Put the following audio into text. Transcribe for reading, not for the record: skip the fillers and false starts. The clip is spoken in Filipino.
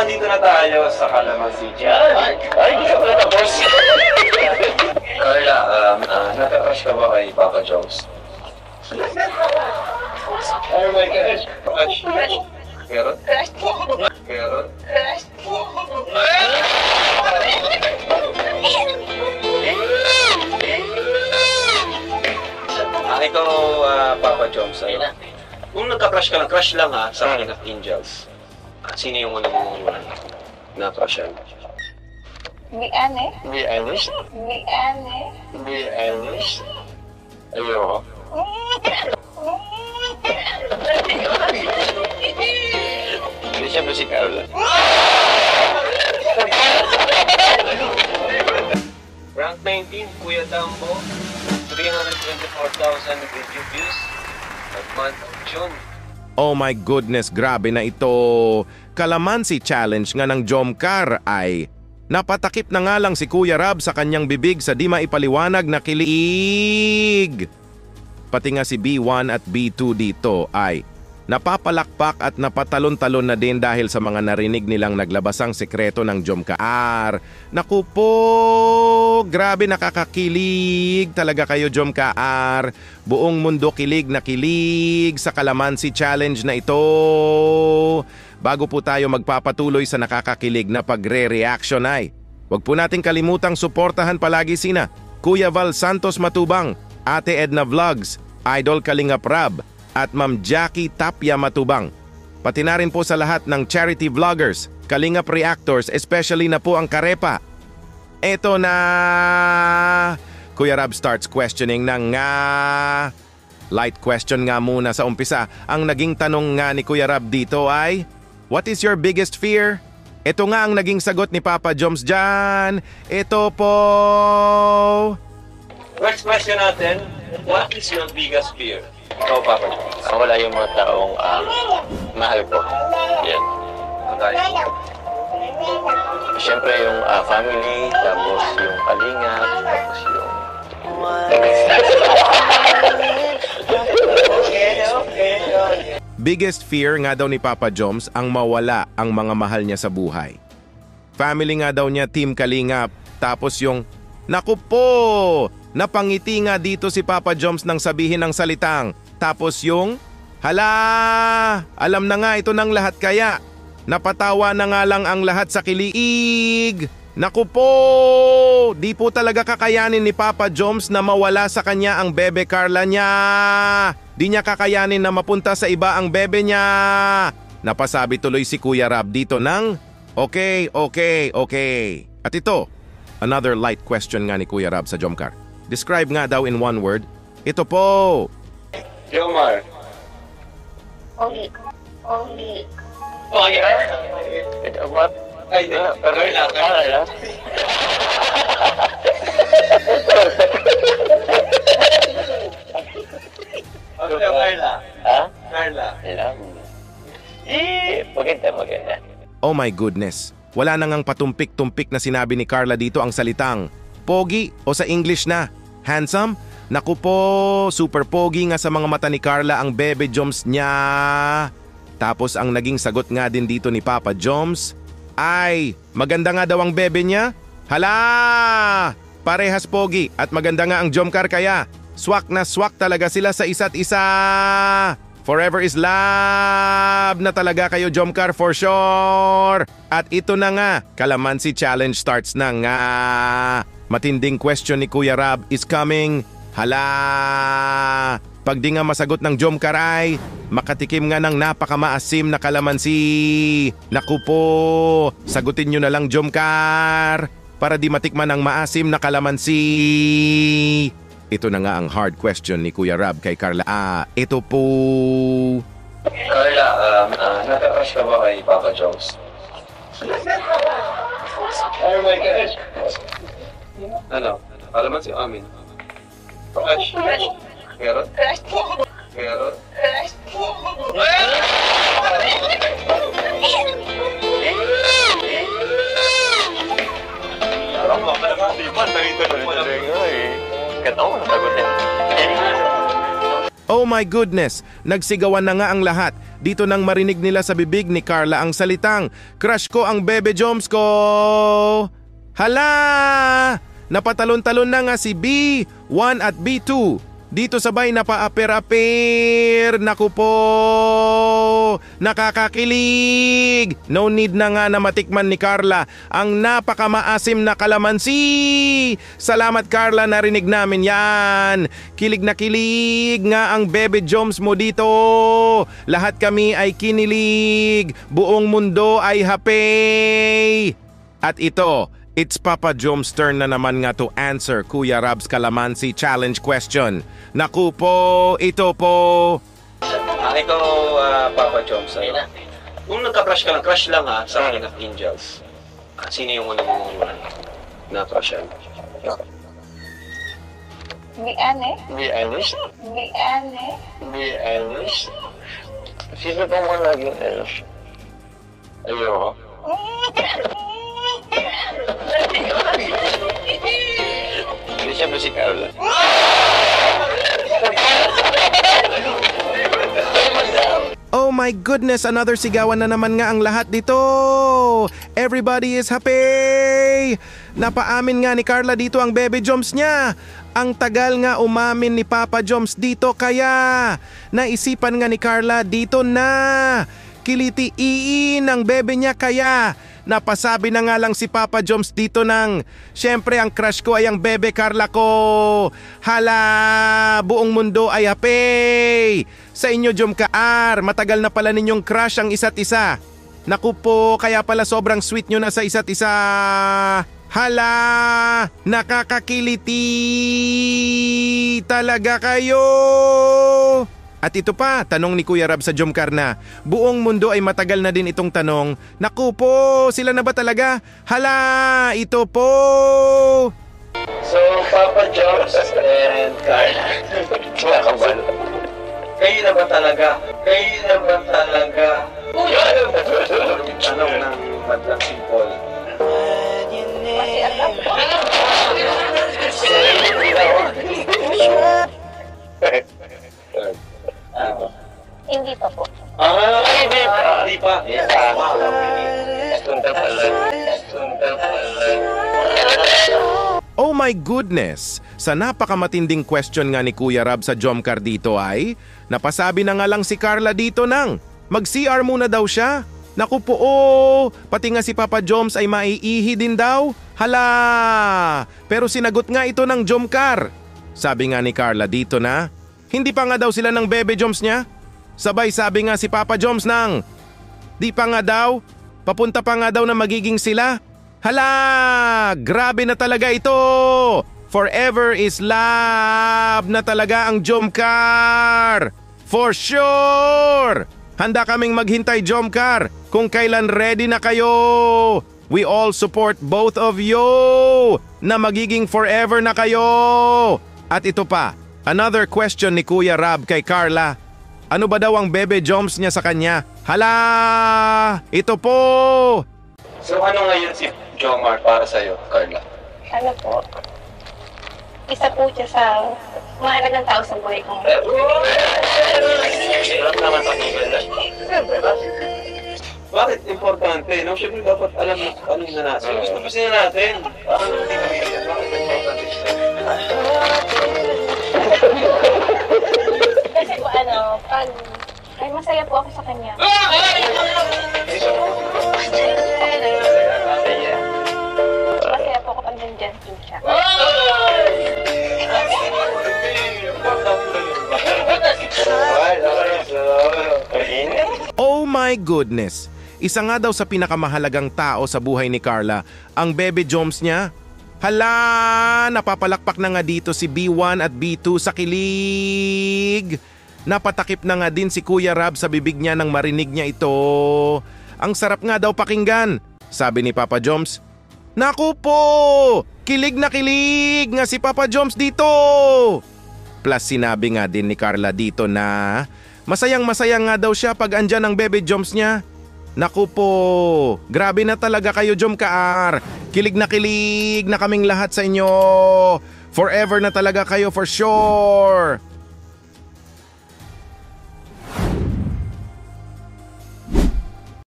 nandito na tayo sa Calamansi Challenge. Ay, hindi ka pala tapos. Carla, nagka-crush ka ba kay Papa Jones? Oh my gosh. Crush. Carrot? Carrot? Ikaw, Papa Jones, kung nagka-crush ka lang, crush lang ha, sa King of Angels. Sino yung unang mong na-crushan? Be honest. Be honest? Be honest. Be honest? Ayoko. Hindi siya ba si Carla? Rank 19, Kuya Dambo. 324,000 video views. Month of June. Oh my goodness, grabe na ito. Calamansi Challenge nga ng Jomcar ay napatakip na nga lang si Kuya Rab sa kanyang bibig sa di maipaliwanag na kilig. Pati nga si B1 at B2 dito ay napapalakpak at napatalon-talon na din dahil sa mga narinig nilang naglabasang sekreto ng Jomcar. Naku po, grabe nakakakilig talaga kayo Jomcar. Buong mundo kilig na kilig sa Calamansi Challenge na ito. Bago po tayo magpapatuloy sa nakakakilig na pagre-reaction ay huwag po nating kalimutang suportahan palagi sina Kuya Val Santos Matubang, Ate Edna Vlogs, Idol Kalingap Rab, at Ma'am Jackie Tapia Matubang. Pati na rin po sa lahat ng charity vloggers, Kalingap Reactors, especially na po ang Karepa. Eto na! Kuya Rab starts questioning na nga. Light question nga muna sa umpisa. Ang naging tanong nga ni Kuya Rab dito ay, what is your biggest fear? Ito nga ang naging sagot ni Papa Joms dyan. Ito po! First question natin, what is your biggest fear? Ikaw, Papa Jones. Wala yung mga taong mahal ko. Yan. Okay. Siyempre yung family, tapos yung kalinga, tapos yung... Biggest fear nga daw ni Papa Joms ang mawala ang mga mahal niya sa buhay. Family nga daw niya, Team Kalingap. Tapos yung, naku po, napangiti nga dito si Papa Joms nang sabihin ng salitang. Tapos yung, hala, alam na nga ito ng lahat kaya. Napatawa na nga lang ang lahat sa kilig. Naku po, di po talaga kakayanin ni Papa Joms na mawala sa kanya ang bebe Carla niya. Di niya kakayanin na mapunta sa iba ang bebe niya. Napasabi tuloy si Kuya Rab dito ng, okay. At ito, another light question nga ni Kuya Rab sa Jomcar. Describe nga daw in one word. Ito po. Jomar. Oli. Oh, yeah. What? Ay, di. Carla. Carla. Ha? Carla. Alam. Maganda. Oh my goodness. Wala na ngang patumpik-tumpik na sinabi ni Carla dito ang salitang pogi o sa English na handsome. Naku po, super pogi nga sa mga mata ni Carla ang bebe Joms niya. Tapos ang naging sagot nga din dito ni Papa Joms ay maganda nga daw ang bebe niya. Hala! Parehas pogi at maganda nga ang Jomcar kaya swak na swak talaga sila sa isa't isa. Forever is love na talaga kayo Jomcar for sure. At ito na nga, Calamansi Challenge starts na nga. Matinding question ni Kuya Rab is coming. Hala! Pag di nga masagot ng Jomcar ay makatikim nga ng napakamaasim na kalamansi. Naku po, sagutin nyo na lang Jomcar para di matikman ang maasim na kalamansi. Ito na nga ang hard question ni Kuya Rab kay Carla. Ito po. Carla, nagka-crush ka ba kay Papa Jones? Oh my gosh. Ano? Alaman si Amin. Crush. Carrot? Carrot? Oh my goodness, nagsigawan na nga ang lahat dito nang marinig nila sa bibig ni Carla ang salitang, "Crush ko ang Bebe Joms ko!" Hala! Napatalon-talon na nga si B1 at B2. Dito sabay napaaper-aper. Naku po! Nakakakilig! No need na nga na matikman ni Carla ang napakamaasim na kalamansi! Salamat Carla, narinig namin yan! Kilig na kilig nga ang Bebe Joms mo dito! Lahat kami ay kinilig! Buong mundo ay happy! At ito, it's Papa Joms' turn na naman nga to answer Kuya Rab's Kalamansi Challenge question. Naku po, ito po. Ikaw, Papa Joms, kung nagka-crush ka lang, crush lang sa King of Angels. Sino yung unang na-crushan? Be honest. Be honest? Be honest. Be honest? Sino pa mo naging honest? Ayoko. Hindi siya ba si Carla? Oh my goodness, another sigawan na naman nga ang lahat dito. Everybody is happy. Napaamin nga ni Carla dito ang Bebe Joms niya. Ang tagal nga umamin ni Papa Joms dito kaya naisipan nga ni Carla dito na kilitiin ang bebe niya kaya napasabi na nga lang si Papa Joms dito ng, syempre ang crush ko ay ang Bebe Carla ko. Hala, buong mundo ay happy. Sa inyo Jomcar, matagal na pala ninyong crush ang isa't isa. Naku po, kaya pala sobrang sweet nyo na sa isa't isa. Hala, nakakakiliti talaga kayo. At ito pa, tanong ni Kuya Rab sa Jomcar na, buong mundo ay matagal na din itong tanong. Naku po, sila na ba talaga? Hala, ito po. So, Papa Joms and Carla. Nakakabalo. Kayo na ba talaga? Kayo na ba talaga? Tanong ng Madlang Simple. Kasi alam ko. Hindi pa po. Hindi pa. Punta pala. Punta pala. Oh my goodness! Sa napakamatinding question nga ni Kuya Rab sa Jomcar dito ay, napasabi na nga lang si Carla dito nang, mag-CR muna daw siya. Naku po, pati nga si Papa Joms ay maiihi din daw. Hala! Pero sinagot nga ito ng Jomcar. Sabi nga ni Carla dito na, hindi pa nga daw sila ng Bebe Joms niya. Sabay sabi nga si Papa Joms nang, di pa nga daw, papunta pa nga daw na magiging sila. Hala! Grabe na talaga ito! Forever is love na talaga ang Jomcar! For sure! Handa kaming maghintay Jomcar kung kailan ready na kayo! We all support both of you na magiging forever na kayo! At ito pa, another question ni Kuya Rab kay Carla. Ano ba daw ang Bebe Joms niya sa kanya? Hala! Ito po! So, ano ngayon si Jomar para sa'yo, Carla? Ano po? Isa po siya sa mahalagang tao sa buhay ko. Sarap naman pakinggan na. Bakit importante? No? Siyempre dapat alam na ano yung nanasa. Tapusin na natin. Para naman hindi kami yan. Bakit importante siya? Kasi po pag ay masaya po ako sa kanya. Masaya po kapag nandyan po siya. Oh my goodness! Isa nga daw sa pinakamahalagang tao sa buhay ni Carla, ang Bebe Joms niya. Hala! Napapalakpak na nga dito si B1 at B2 sa kilig. Napatakip na nga din si Kuya Rab sa bibig niya nang marinig niya ito. Ang sarap nga daw pakinggan, sabi ni Papa Joms. Naku po! Kilig na kilig nga si Papa Joms dito! Plus sinabi nga din ni Carla dito na masayang-masaya nga daw siya pag andyan ang Bebe Joms niya. Naku po, grabe na talaga kayo Jomcar. Kilig na kaming lahat sa inyo. Forever na talaga kayo for sure.